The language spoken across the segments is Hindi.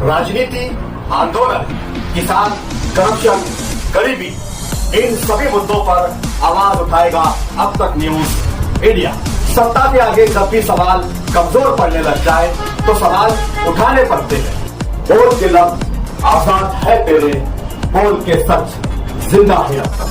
राजनीति, आंदोलन, किसान, करप्शन, गरीबी, इन सभी मुद्दों पर आवाज उठाएगा अब तक न्यूज इंडिया। सत्ता के आगे जब भी सवाल कमजोर पड़ने लग जाए तो सवाल उठाने पड़ते हैं। बोल के लब आजाद है तेरे, बोल के सच जिंदा है अब तक।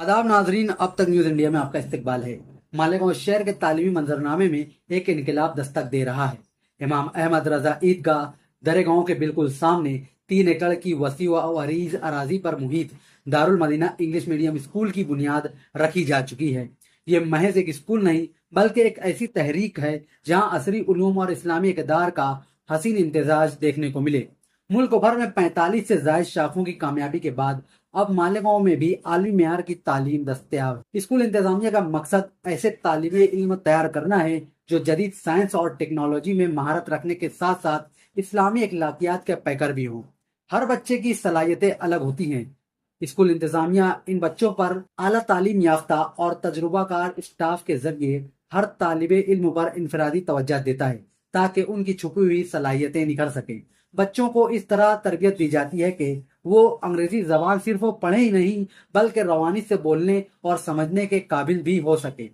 आदाब नाजरीन, अब तक न्यूज इंडिया में आपका इस्तकबाल है। मालेगांव शहर के तालीमी मंजरनामे में एक इनकलाब दस्तक दे रहा है। इमाम अहमद रजा ईदगाह दरेगांव के बिल्कुल सामने 3 एकड़ की वसी व अरीज अराजी पर मुहित Darul Madina English medium school की बुनियाद रखी जा चुकी है। ये महज एक स्कूल नहीं बल्कि एक ऐसी तहरीक है जहां असरी उलूम और इस्लामी इक़दार का हसीन इम्तिजाज देखने को मिले। मुल्क भर में 45 से जायद शाखों की कामयाबी के बाद अब मालेगांव में भी आली मेयार की तालीम दस्तयाब। स्कूल इंतजामिया का मकसद ऐसे तालिबे इल्म तैयार करना है जो जदीद साइंस और टेक्नोलॉजी में महारत रखने के साथ साथ इस्लामी अखलाकियात के पैकर भी हों। हर बच्चे की सलाहियतें अलग होती हैं। स्कूल इंतजामिया इन बच्चों पर आला तालीम याफ्ता और तजुर्बाकार स्टाफ के जरिए हर तालिबे इल्म पर इनफरादी तवज्जो देता है ताकि उनकी छुपी हुई सलाहियतें निखर सकें। बच्चों को इस तरह तरबियत दी जाती है कि वो अंग्रेजी जबान सिर्फ वो पढ़े ही नहीं बल्कि रवानी से बोलने और समझने के काबिल भी हो सके।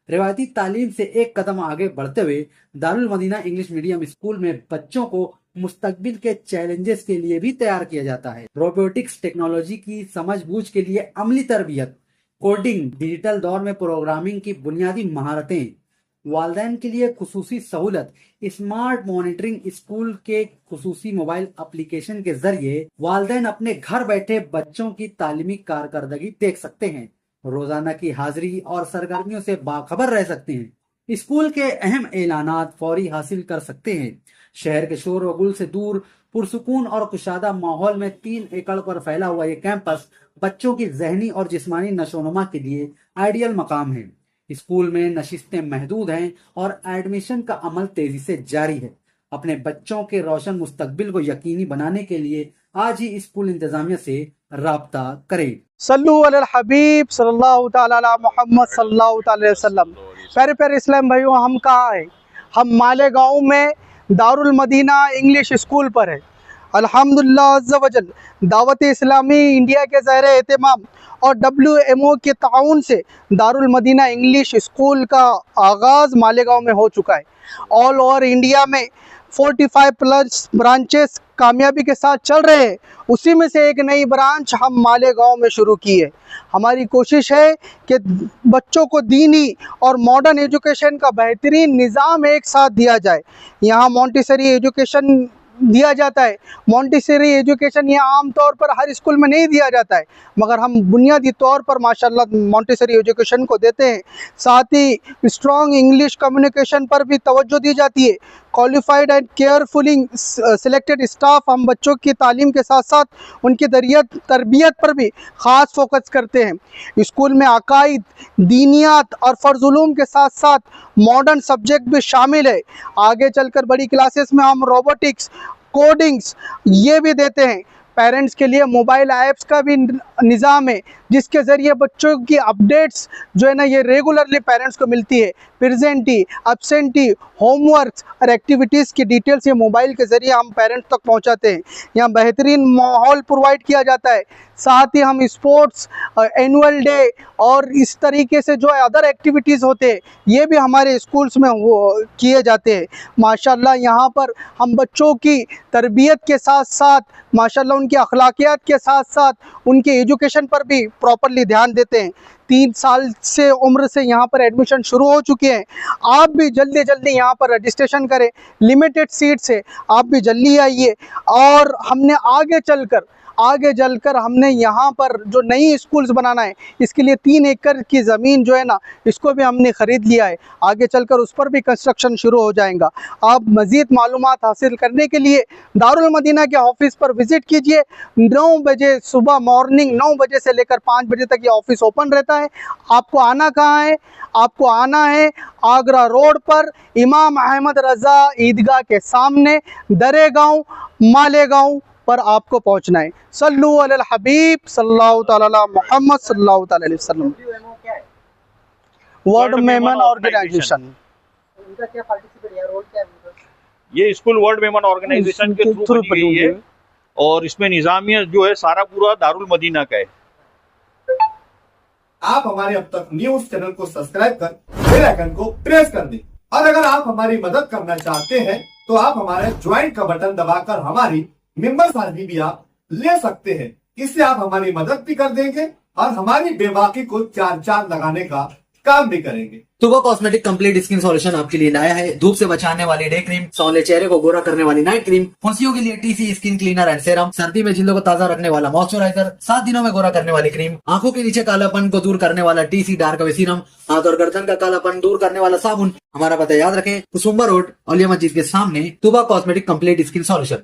रिवायती तालीम से एक कदम आगे बढ़ते हुए Darul Madina English medium school में बच्चों को मुस्तकबिल के चैलेंजेस के लिए भी तैयार किया जाता है। रोबोटिक्स टेक्नोलॉजी की समझ बूझ के लिए अमली तरबियत, कोडिंग, डिजिटल दौर में प्रोग्रामिंग की बुनियादी महारतें, वालिदैन के लिए खुसूसी सहूलत, स्मार्ट मॉनिटरिंग। स्कूल के खुसूसी मोबाइल एप्लीकेशन के जरिए वालिदैन अपने घर बैठे बच्चों की तालीमी कारकर्दगी देख सकते हैं, रोजाना की हाजिरी और सरगर्मियों से बाखबर रह सकते हैं, स्कूल के अहम ऐलानात फौरी हासिल कर सकते हैं। शहर के शोर व गुल से दूर पुरसुकून और कुशादा माहौल में 3 एकड़ पर फैला हुआ ये कैंपस बच्चों की जहनी और जिस्मानी नशोनुमा के लिए आइडियल मकाम है। स्कूल में नशिस्तें महदूद हैं और एडमिशन का अमल तेजी से जारी है। अपने बच्चों के रोशन मुस्तकबिल को यकीनी बनाने के लिए आज ही स्कूल इंतजामिया से राब्ता करें। सल्लु अलल हबीब सल्लल्लाहु तआला अला मुहम्मद सल्लल्लाहु तआला अलैहि वसल्लम। प्यारे प्यारे इस्लाम भाइयों, हम कहाँ हैं? हम मालेगांव में दारुल मदीना इंग्लिश स्कूल पर है। अल्हम्दुलिल्लाह अज़्ज़ा वजल दावत इस्लामी इंडिया के ज़हर एहतमाम और WMO के ताउन से दारुल मदीना इंग्लिश स्कूल का आगाज़ मालेगांव में हो चुका है। ऑल ओवर इंडिया में 45+ ब्रांचेस कामयाबी के साथ चल रहे हैं। उसी में से एक नई ब्रांच हम मालेगांव में शुरू की है। हमारी कोशिश है कि बच्चों को दीनी और मॉडर्न एजुकेशन का बेहतरीन निज़ाम एक साथ दिया जाए। यहाँ मॉन्टेसरी एजुकेशन दिया जाता है। मॉन्टेसरी एजुकेशन यहाँ आम तौर पर हर स्कूल में नहीं दिया जाता है, मगर हम बुनियादी तौर पर माशाल्लाह मॉन्टेसरी एजुकेशन को देते हैं। साथ ही स्ट्रॉन्ग इंग्लिश कम्युनिकेशन पर भी तवज्जो दी जाती है। Qualified and carefully selected staff हम बच्चों की तालीम के साथ साथ उनकी तरबियत पर भी ख़ास फोकस करते हैं। स्कूल में अकाइद, दीनियात और फ़र्ज़-उलूम के साथ साथ मॉडर्न सब्जेक्ट भी शामिल है। आगे चलकर बड़ी क्लासेस में हम रोबोटिक्स, कोडिंग्स ये भी देते हैं। पेरेंट्स के लिए मोबाइल ऐप्स का भी निज़ाम है जिसके ज़रिए बच्चों की अपडेट्स जो है ना ये रेगुलरली पेरेंट्स को मिलती है। प्रेजेंटी, एब्सेंटी, होमवर्क्स और एक्टिविटीज़ की डिटेल्स ये मोबाइल के ज़रिए हम पेरेंट्स तक पहुंचाते हैं। यहाँ बेहतरीन माहौल प्रोवाइड किया जाता है। साथ ही हम स्पोर्ट्स, एनुअल डे और इस तरीके से जो अदर एक्टिविटीज़ होते हैं ये भी हमारे स्कूल्स में वो किए जाते हैं। माशाल्लाह यहाँ पर हम बच्चों की तरबियत के साथ साथ माशाल्लाह उनकी अखलाकियात के साथ साथ उनके एजुकेशन पर भी प्रॉपरली ध्यान देते हैं। 3 साल से उम्र से यहाँ पर एडमिशन शुरू हो चुके हैं। आप भी जल्दी जल्दी यहाँ पर रजिस्ट्रेशन करें। लिमिटेड सीट्स है, आप भी जल्दी आइए। और हमने आगे चलकर हमने यहाँ पर जो नई स्कूल्स बनाना है इसके लिए 3 एकड़ की ज़मीन जो है ना इसको भी हमने ख़रीद लिया है। आगे चलकर उस पर भी कंस्ट्रक्शन शुरू हो जाएगा। आप मज़ीद मालूमात हासिल करने के लिए दारुल मदीना के ऑफ़िस पर विज़िट कीजिए। 9 बजे सुबह, मॉर्निंग 9 बजे से लेकर 5 बजे तक ये ऑफ़िस ओपन रहता है। आपको आना कहाँ है? आपको आना है आगरा रोड पर इमाम अहमद रज़ा ईदगाह के सामने दरेगांव मालेगांव पर आपको पहुंचना है। सल्लु अलल हबीब सल्लल्लाहु तआला अला मुहम्मद सल्लल्लाहु तआला अलैहि वसल्लम। World Memon Organisation. उनका क्या पार्टिसिपेट या रोल क्या है उनका? ये स्कूल वर्ल्ड विमेन ऑर्गेनाइजेशन के थ्रू बनी गई है और इसमें निजामिया जो है सारा पूरा दारुल मदीना का है। आप हमारे अब तक न्यूज चैनल को सब्सक्राइब कर बेल आइकन को प्रेस कर दें और अगर आप हमारी मदद करना चाहते हैं तो आप हमारे ज्वाइन का बटन दबाकर हमारी मेंबर साथी भी आप ले सकते हैं। इससे आप हमारी मदद भी कर देंगे और हमारी बेबाकी को चार चांद लगाने का काम भी करेंगे। तुबा कॉस्मेटिक कंप्लीट स्किन सॉल्यूशन आपके लिए लाया है धूप से बचाने वाली डे क्रीम, सौंले चेहरे को गोरा करने वाली नाइट क्रीम, फुंसियों के लिए TC skin cleaner and serum, सर्दी में जिल्दों को ताजा रखने वाला मॉइस्चराइजर, 7 दिनों में गोरा करने वाली क्रीम, आंखों के नीचे कालापन को दूर करने वाला टीसी डार्क वे सीरम, हाथ और गर्दन का कालापन दूर करने वाला साबुन। हमारा पता याद रखें, कुसुम्बा रोड, औलिया मस्जिद के सामने, तुबा कॉस्मेटिक कंप्लीट स्किन सॉल्यूशन।